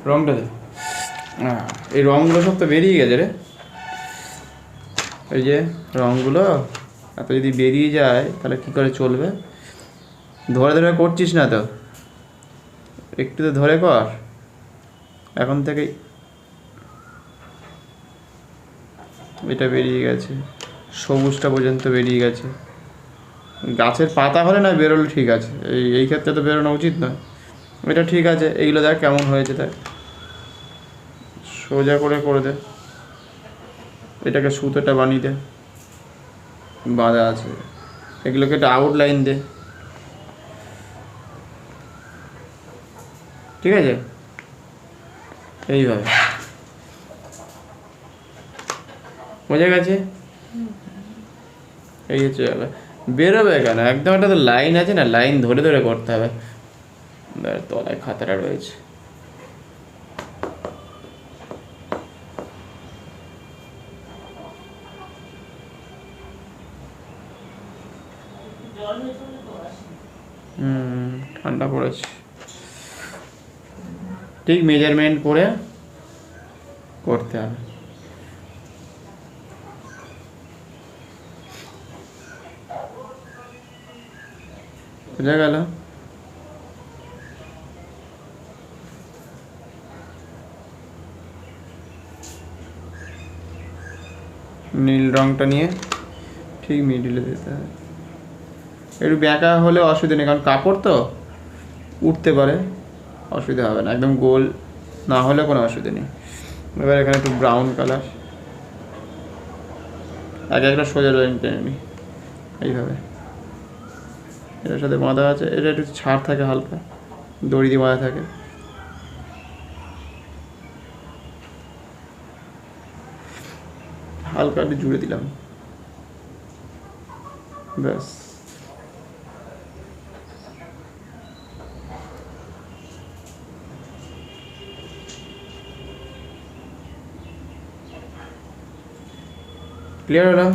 রংটা দে। এই রঙগুলো সব তো বেরিয়ে গেছে রে, এই যে রঙগুলো এত যদি বেরিয়ে যায় তাহলে কী করে চলবে? ধরে ধরে করছিস না তো, একটু তো ধরে কর এখন থেকেই। এটা বেরিয়ে গেছে, সবুজটা পর্যন্ত বেরিয়ে গেছে। গাছের পাতা হলে না বেরোলে ঠিক আছে, এই ক্ষেত্রে তো বেরোনো উচিত নয়। এটা ঠিক আছে, এইগুলো দেখ কেমন হয়েছে, দেখ সোজা করে করে দে, এটাকে সুতোটা বানিয়ে দে, বাঁধা আছে, এগুলোকে একটা আউটলাইন দে, ঠিক আছে? এইভাবে বোঝা গেছে? এই হচ্ছে ব্যাপার। বেরোবে কেন, একদম একটা তো লাইন আছে না, লাইন ধরে ধরে করতে হবে। তলায় খাতাটা রয়েছে, ঠান্ডা পড়েছে, ঠিক মেজারমেন্ট করে করতে হবে। বোঝা গেল? নীল রঙটা নিয়ে ঠিক মিডিলে দিতে হবে। একটু ব্যাঁকা হলে অসুবিধা নেই, কারণ কাপড় তো উঠতে পারে, অসুবিধা হবে না। একদম গোল না হলে কোনো অসুবিধা নেই। এবার এখানে একটু ব্রাউন কালার, আগে একটা সোজা লাইন টেনে নিই এইভাবে। এটার সাথে বাঁধা আছে, এটা একটু ছাড় থাকে, হালকা দড়ি দিয়ে বাঁধা থাকে। হালকা একটু জুড়ে দিলাম, ব্যাস। ক্লিয়ার হলো?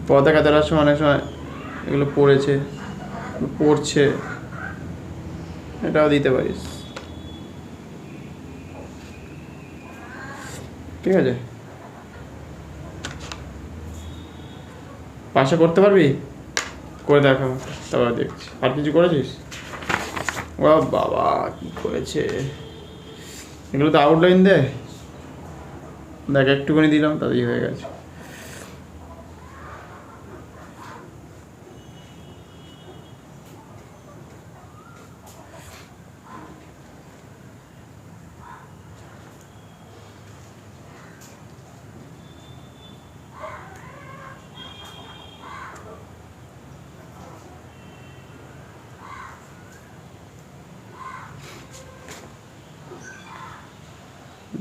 পতাকা তোলার সময় অনেক সময় এগুলো পড়ছে, এটাও দিতে পারিস, ঠিক আছে? পাশে করতে পারবি? করে দেখা, তারপর দেখছি। আর কিছু করেছিস? ও বাবা কি করেছে! এগুলো তো আউটলাইন দে, দেখ একটুখানি দিলাম তাতেই হয়ে গেছে।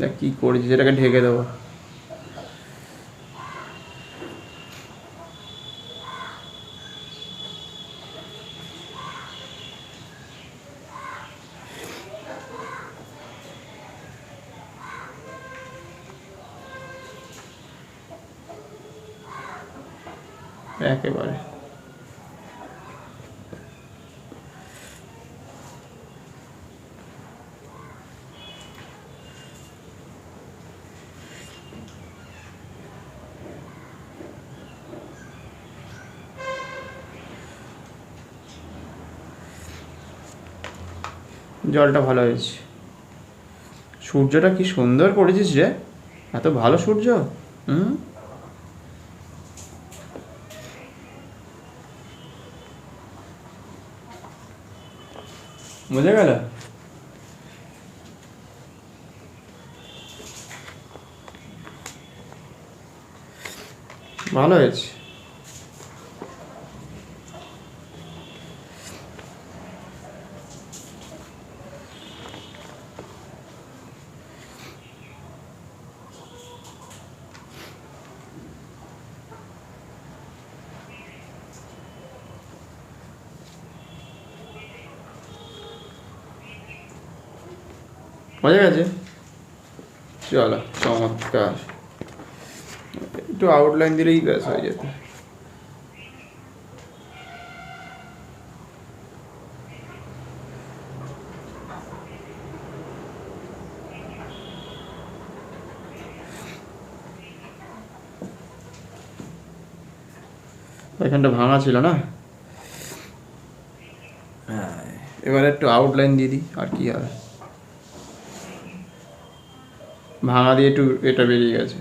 দেখ কী করেছিস, এটাকে ঢেকে দেবো। একেবারে জলটা ভালো হয়েছে। সূর্যটা কি সুন্দর করেছিস রে, এত ভালো সূর্য। বোঝা গেল? ভালো হয়েছে। বোঝা গেছে? চলো, চমৎকার। একটু আউটলাইন দিলেই ব্যাস হয়ে যেত। এখানটা ভাঙা ছিল না, হ্যাঁ এবার একটু আউটলাইন দিয়ে দিই আর কি হবে। ভাঙা দিয়ে একটু এটা বেরিয়ে গেছে।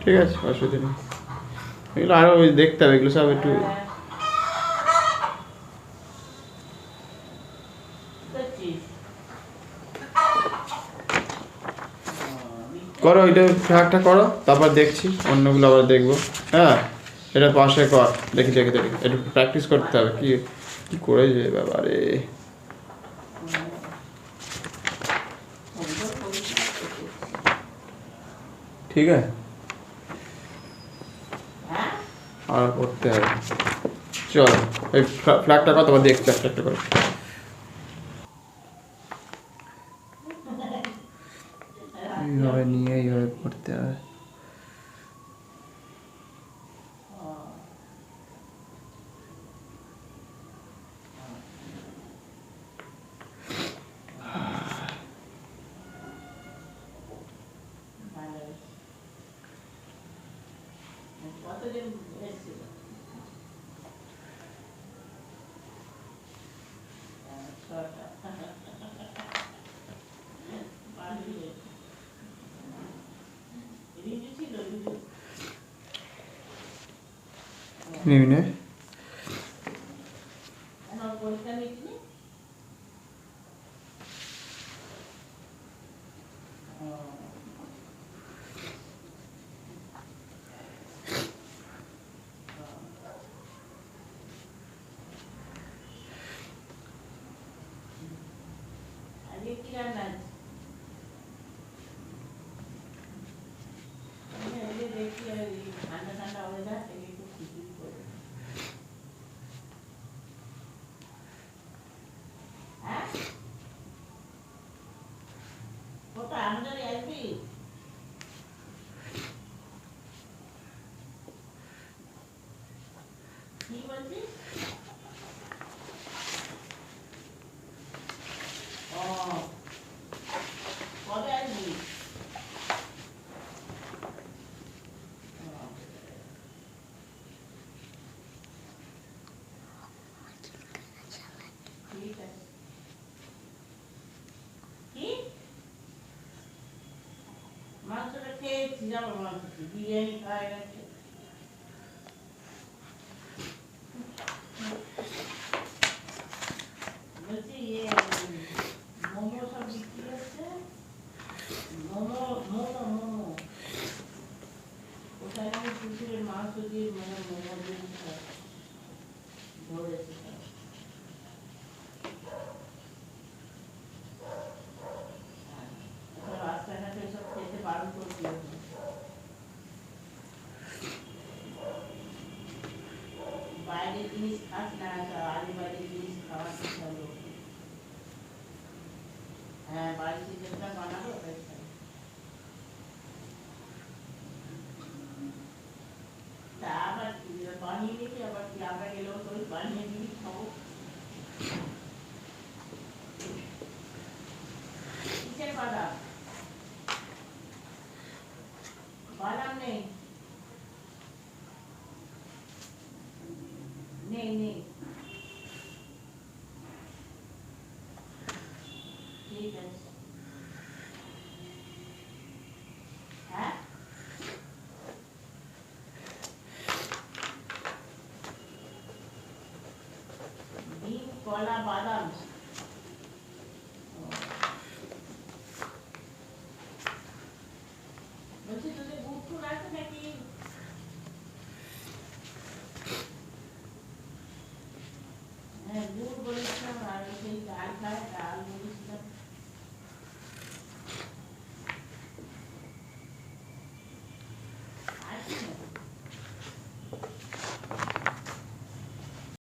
ঠিক আছে, অসুবিধা নেই। এগুলো আরও দেখতে হবে, এগুলো সব একটু করো, এটা ফ্ল্যাগটা করো, তারপর দেখছি অন্যগুলো আবার দেখবো। হ্যাঁ এটা পাশে কর, দেখি দেখি দেখি, একটু প্র্যাকটিস করতে হবে। কি কি করেছে বাবারে। ঠিক আছে, আর করতে হবে। চল এই ফ্ল্যাগটা কত দেখছি একটা একটা করে। এইভাবে নিয়ে এইভাবে করতে হবে। নিবিনে বাইরের জিনিস খাস না, আলু বাইরের জিনিস খাওয়ার চেষ্টা হলো। হ্যাঁ, বাড়িতে যেটা বানাবো ওটাই খাই। তা আবার কি বানিয়ে নিবি, আবার কি আমরা গেলেও তো বানিয়ে নিবি খাবো। কিসের বাদাম? বাদাম নেই, নেই নেই। ঠিক আছে। হ্যাঁ, ডিম, কলা, বাদাম। বলছি তোদের গুড় টুড় আছে নাকি? হ্যাঁ, গুড় বলেছিলাম, আর সেই ডাল খায়, ডাল বলেছিলাম।